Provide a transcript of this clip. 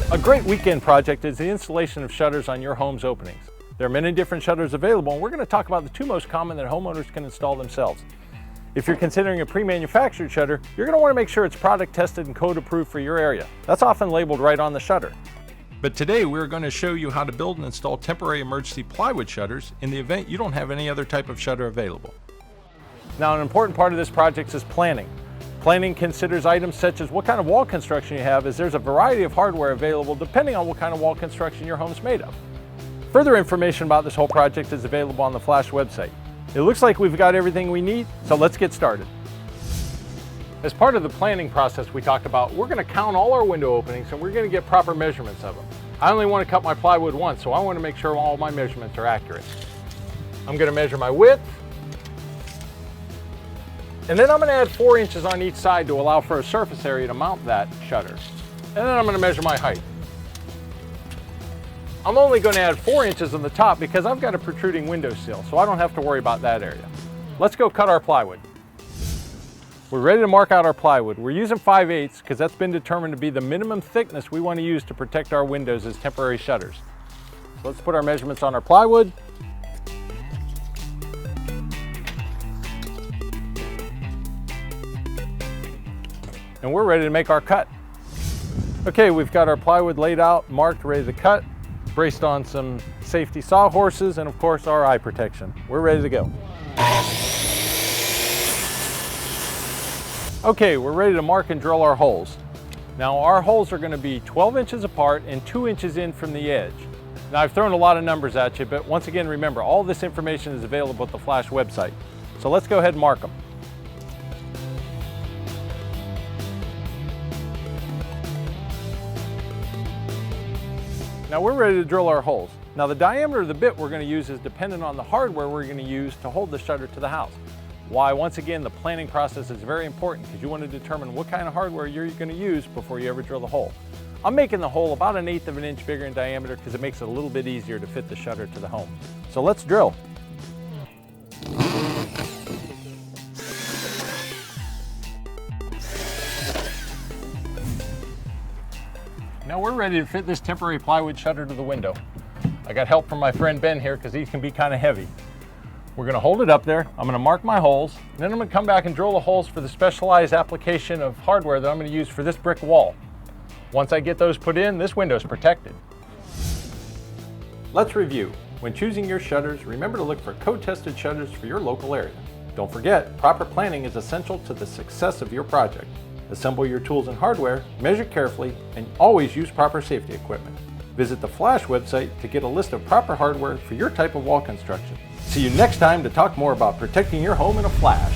A great weekend project is the installation of shutters on your home's openings. There are many different shutters available, and we're going to talk about the two most common that homeowners can install themselves. If you're considering a pre-manufactured shutter, you're going to want to make sure it's product tested and code approved for your area. That's often labeled right on the shutter. But today we're going to show you how to build and install temporary emergency plywood shutters in the event you don't have any other type of shutter available. Now, an important part of this project is planning. Planning considers items such as what kind of wall construction you have, as there's a variety of hardware available depending on what kind of wall construction your home's made of. Further information about this whole project is available on the Flash website. It looks like we've got everything we need, so let's get started. As part of the planning process we talked about, we're going to count all our window openings and we're going to get proper measurements of them. I only want to cut my plywood once, so I want to make sure all my measurements are accurate. I'm going to measure my width, and then I'm going to add 4 inches on each side to allow for a surface area to mount that shutter. And then I'm going to measure my height. I'm only going to add 4 inches on the top because I've got a protruding window sill, so I don't have to worry about that area. Let's go cut our plywood. We're ready to mark out our plywood. We're using 5/8 because that's been determined to be the minimum thickness we want to use to protect our windows as temporary shutters. So let's put our measurements on our plywood. And we're ready to make our cut. Okay, we've got our plywood laid out, marked, ready to cut, braced on some safety sawhorses, and of course our eye protection. We're ready to go. Okay, we're ready to mark and drill our holes. Now our holes are going to be 12 inches apart and 2 inches in from the edge. Now I've thrown a lot of numbers at you, but once again remember, all this information is available at the Flash website. So let's go ahead and mark them. Now we're ready to drill our holes. Now the diameter of the bit we're going to use is dependent on the hardware we're going to use to hold the shutter to the house. Why, once again, the planning process is very important because you want to determine what kind of hardware you're going to use before you ever drill the hole. I'm making the hole about 1/8 of an inch bigger in diameter because it makes it a little bit easier to fit the shutter to the home. So let's drill. Now we're ready to fit this temporary plywood shutter to the window. I got help from my friend Ben here because these can be kind of heavy. We're going to hold it up there. I'm going to mark my holes, and then I'm going to come back and drill the holes for the specialized application of hardware that I'm going to use for this brick wall. Once I get those put in, this window is protected. Let's review. When choosing your shutters, remember to look for code-tested shutters for your local area. Don't forget, proper planning is essential to the success of your project. Assemble your tools and hardware, measure carefully, and always use proper safety equipment. Visit the Flash website to get a list of proper hardware for your type of wall construction. See you next time to talk more about protecting your home in a flash.